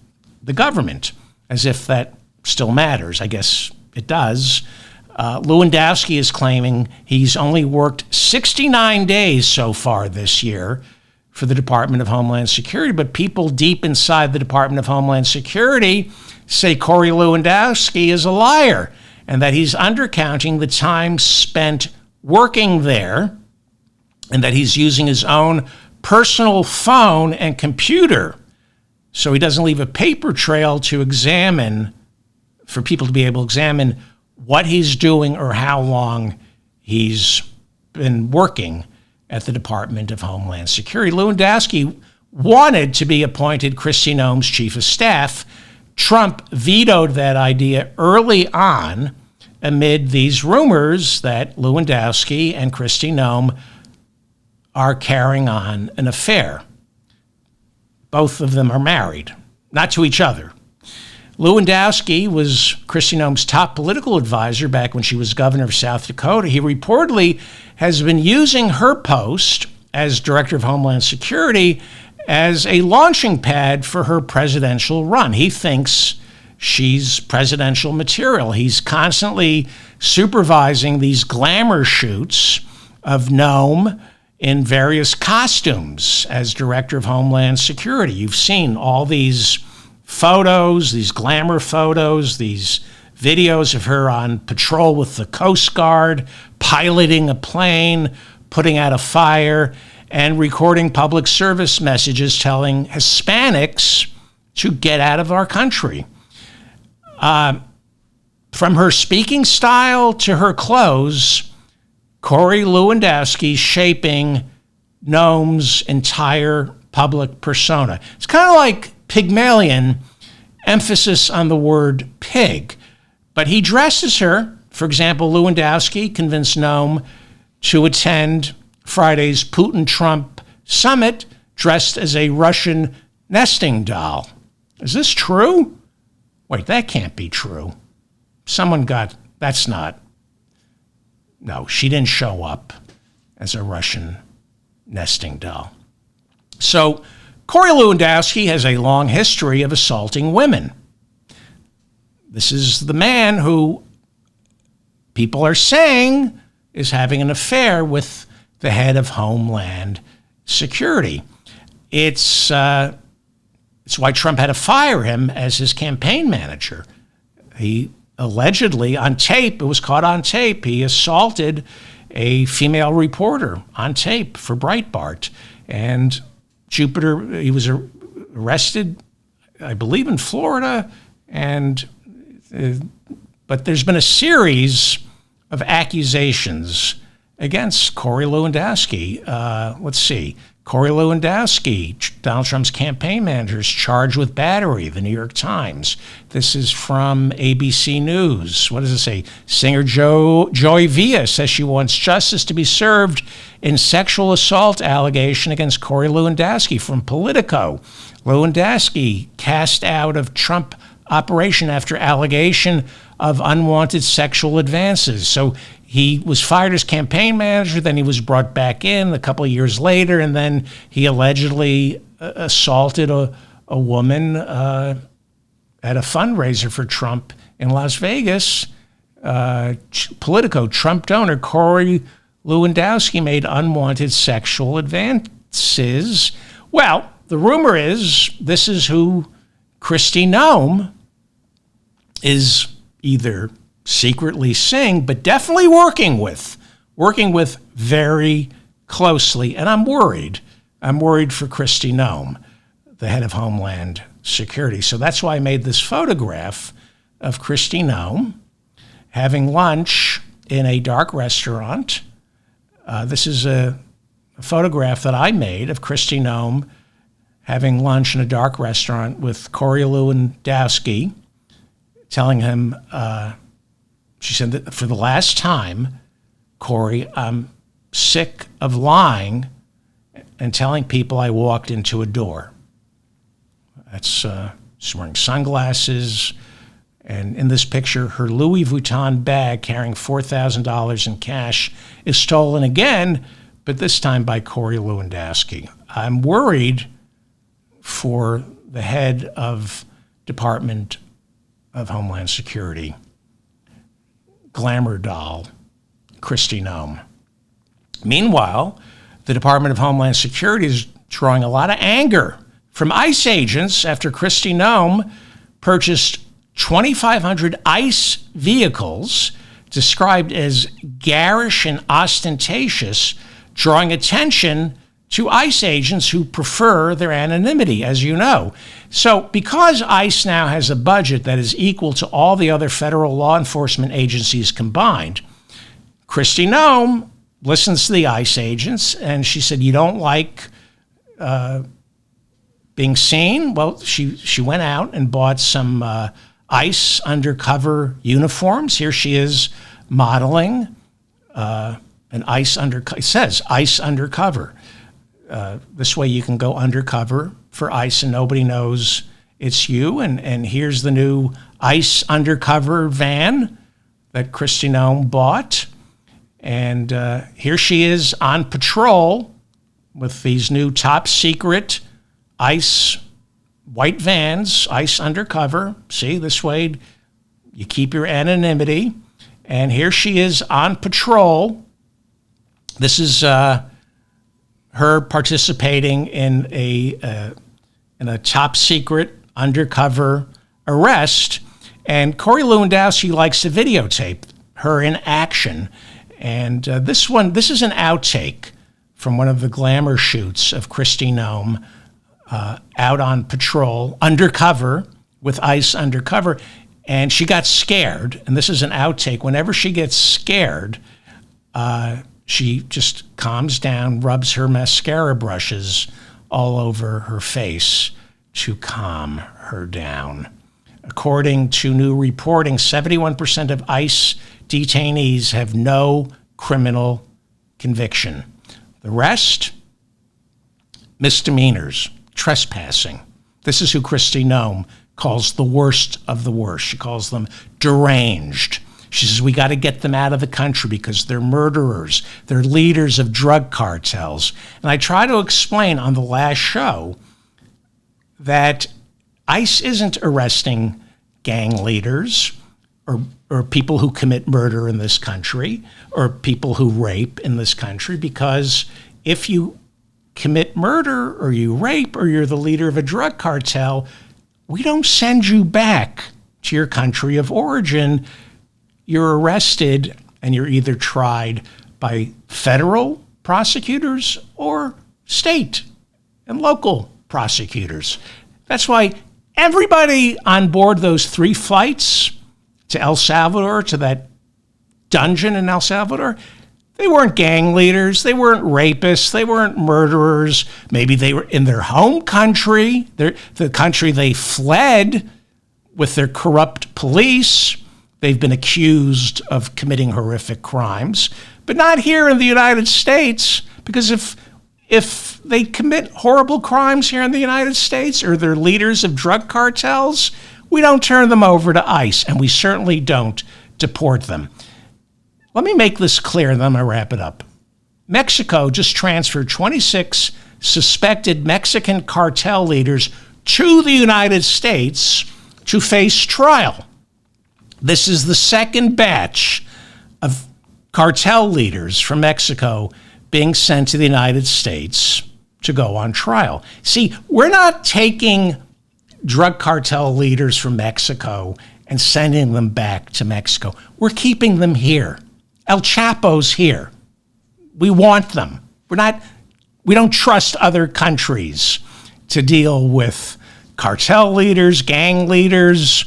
the government, as if that still matters. I guess it does. Lewandowski is claiming he's only worked 69 days so far this year for the Department of Homeland Security, but people deep inside the Department of Homeland Security say Corey Lewandowski is a liar and that he's undercounting the time spent working there and that he's using his own personal phone and computer so he doesn't leave a paper trail to examine, for people to be able to examine what he's doing or how long he's been working at the Department of Homeland Security. Lewandowski wanted to be appointed Kristi Noem's chief of staff. Trump vetoed that idea early on amid these rumors that Lewandowski and Kristi Noem are carrying on an affair. Both of them are married, not to each other. Lewandowski was Kristi Noem's top political advisor back when she was governor of South Dakota. He reportedly has been using her post as director of Homeland Security as a launching pad for her presidential run. He thinks she's presidential material. He's constantly supervising these glamour shoots of Noem in various costumes as director of Homeland Security. You've seen all these photos, these glamour photos, these videos of her on patrol with the Coast Guard, piloting a plane, putting out a fire, and recording public service messages telling Hispanics to get out of our country. From her speaking style to her clothes, Corey Lewandowski shaping Noem's entire public persona. It's kind of like Pygmalion, emphasis on the word pig. But he dresses her. For example, Lewandowski convinced Noem to attend Friday's Putin-Trump summit dressed as a Russian nesting doll. Is this true? Wait, that can't be true. No, she didn't show up as a Russian nesting doll. So Corey Lewandowski has a long history of assaulting women. This is the man who people are saying is having an affair with the head of Homeland Security. It's why Trump had to fire him as his campaign manager. He allegedly, on tape, it was caught on tape, he assaulted a female reporter on tape for Breitbart. And he was arrested, I believe, in Florida. But there's been a series of accusations against Corey Lewandowski. Let's see. Corey Lewandowski, Donald Trump's campaign manager, is charged with battery, the New York Times. This is from ABC News. What does it say? Singer Joy Villa says she wants justice to be served in sexual assault allegation against Corey Lewandowski. From Politico, Lewandowski cast out of Trump operation after allegation of unwanted sexual advances. So he was fired as campaign manager, then he was brought back in a couple of years later, and then he allegedly assaulted a woman at a fundraiser for Trump in Las Vegas. Politico, Trump donor Corey Lewandowski made unwanted sexual advances. Well, the rumor is this is who Kristi Noem is either secretly seeing, but definitely working with very closely. And I'm worried. I'm worried for Kristi Noem, the head of Homeland Security. So that's why I made this photograph of Kristi Noem having lunch in a dark restaurant. This is a photograph that I made of Kristi Noem having lunch in a dark restaurant with Corey Lewandowski, telling him, she said that for the last time, Corey, I'm sick of lying and telling people I walked into a door. She's wearing sunglasses. And in this picture, her Louis Vuitton bag carrying $4,000 in cash is stolen again, but this time by Corey Lewandowski. I'm worried for the head of Department of Homeland Security, glamour doll, Kristi Noem. Meanwhile, the Department of Homeland Security is drawing a lot of anger from ICE agents after Kristi Noem purchased 2,500 ICE vehicles described as garish and ostentatious, drawing attention to ICE agents who prefer their anonymity, as you know. So because ICE now has a budget that is equal to all the other federal law enforcement agencies combined, Kristi Noem listens to the ICE agents, and she said, you don't like being seen? Well, she went out and bought some ICE undercover uniforms. Here she is modeling an ICE it says ICE undercover. This way you can go undercover for ICE and nobody knows it's you. And here's the new ICE undercover van that Kristi Noem bought. And here she is on patrol with these new top secret ICE white vans, ICE undercover. See, this way you keep your anonymity. And here she is on patrol. This is her participating in a top secret undercover arrest. And Corey Lewandowski likes to videotape her in action. And this is an outtake from one of the glamour shoots of Kristi Noem out on patrol, undercover, with ICE undercover. And she got scared. And this is an outtake. Whenever she gets scared, she just calms down, rubs her mascara brushes all over her face to calm her down. According to new reporting, 71% of ICE detainees have no criminal conviction. The rest, misdemeanors, trespassing. This is who Kristi Noem calls the worst of the worst. She calls them deranged. She says, we got to get them out of the country because they're murderers. They're leaders of drug cartels. And I try to explain on the last show that ICE isn't arresting gang leaders or people who commit murder in this country or people who rape in this country, because if you commit murder or you rape or you're the leader of a drug cartel, we don't send you back to your country of origin. You're arrested and you're either tried by federal prosecutors or state and local prosecutors. That's why everybody on board those 3 flights to El Salvador, to that dungeon in El Salvador, they weren't gang leaders, they weren't rapists, they weren't murderers. Maybe they were in their home country, the country they fled with their corrupt police. They've been accused of committing horrific crimes, but not here in the United States, because if they commit horrible crimes here in the United States or they're leaders of drug cartels, we don't turn them over to ICE, and we certainly don't deport them. Let me make this clear, and then I'm going to wrap it up. Mexico just transferred 26 suspected Mexican cartel leaders to the United States to face trial. This is the second batch of cartel leaders from Mexico being sent to the United States to go on trial. See, we're not taking drug cartel leaders from Mexico and sending them back to Mexico. We're keeping them here. El Chapo's here. We want them. We don't trust other countries to deal with cartel leaders, gang leaders,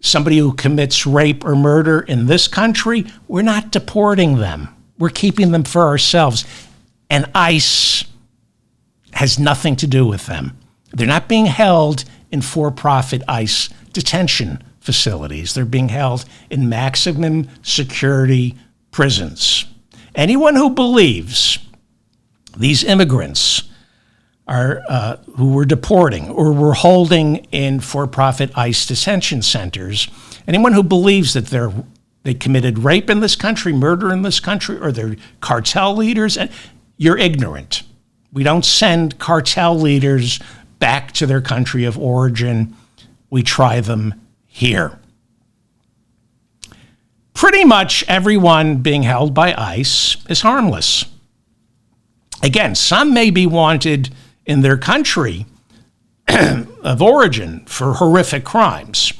somebody who commits rape or murder in this country. We're not deporting them. We're keeping them for ourselves. And ICE has nothing to do with them. They're not being held in for-profit ICE detention facilities. They're being held in maximum security prisons. Anyone who believes these immigrants are who we're deporting or we're holding in for-profit ICE detention centers, anyone who believes that they committed rape in this country, murder in this country, or they're cartel leaders, and you're ignorant. We don't send cartel leaders back to their country of origin. We try them here. Pretty much everyone being held by ICE is harmless. Again, some may be wanted in their country of origin for horrific crimes,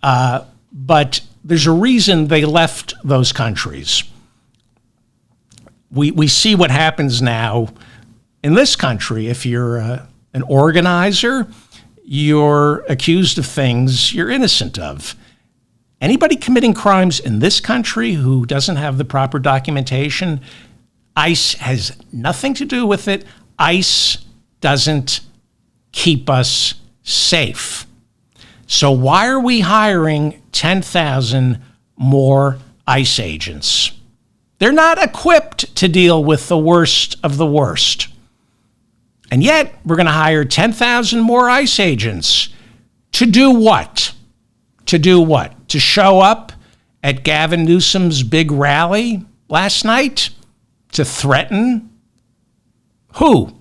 but there's a reason they left those countries. We see what happens now in this country. If you're an organizer, you're accused of things you're innocent of. Anybody committing crimes in this country who doesn't have the proper documentation, ICE has nothing to do with it. ICE doesn't keep us safe. So why are we hiring 10,000 more ICE agents? They're not equipped to deal with the worst of the worst. And yet, we're going to hire 10,000 more ICE agents. To do what? To do what? To show up at Gavin Newsom's big rally last night? To threaten? Who?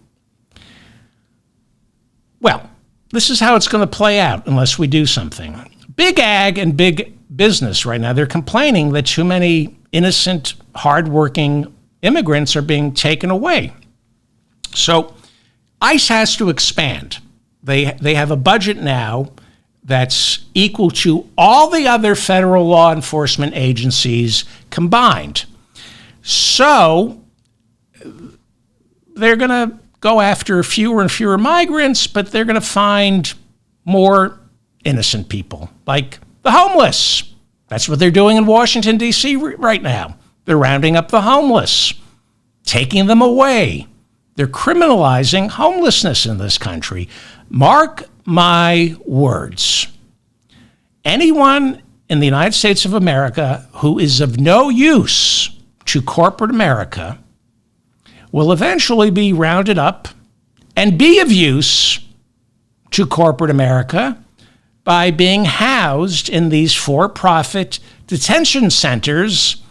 Well, this is how it's going to play out unless we do something. Big ag and big business right now, they're complaining that too many innocent, hardworking immigrants are being taken away. So ICE has to expand. They have a budget now that's equal to all the other federal law enforcement agencies combined. So they're going to go after fewer and fewer migrants, but they're going to find more innocent people, like the homeless. That's what they're doing in Washington, D.C. right now. They're rounding up the homeless, taking them away. They're criminalizing homelessness in this country. Mark my words. Anyone in the United States of America who is of no use to corporate America will eventually be rounded up and be of use to corporate America by being housed in these for-profit detention centers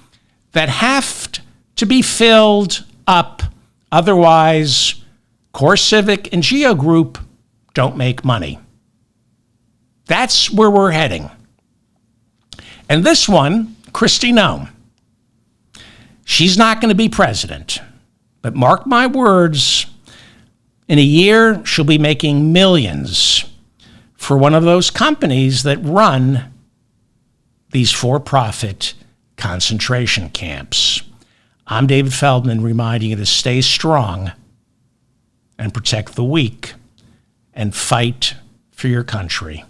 that have to be filled up. Otherwise, CoreCivic and Geo Group don't make money. That's where we're heading. And this one, Kristi Noem, she's not going to be president. But mark my words, in a year, she'll be making millions for one of those companies that run these for-profit concentration camps. I'm David Feldman, reminding you to stay strong and protect the weak and fight for your country.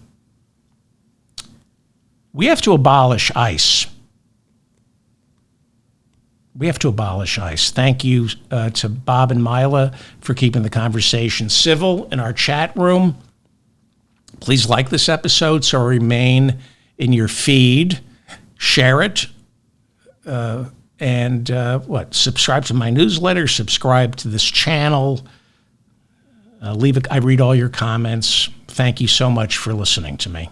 We have to abolish ICE. We have to abolish ICE. Thank you to Bob and Mila for keeping the conversation civil in our chat room. Please like this episode so it'll remain in your feed. Share it. Subscribe to my newsletter. Subscribe to this channel. I read all your comments. Thank you so much for listening to me.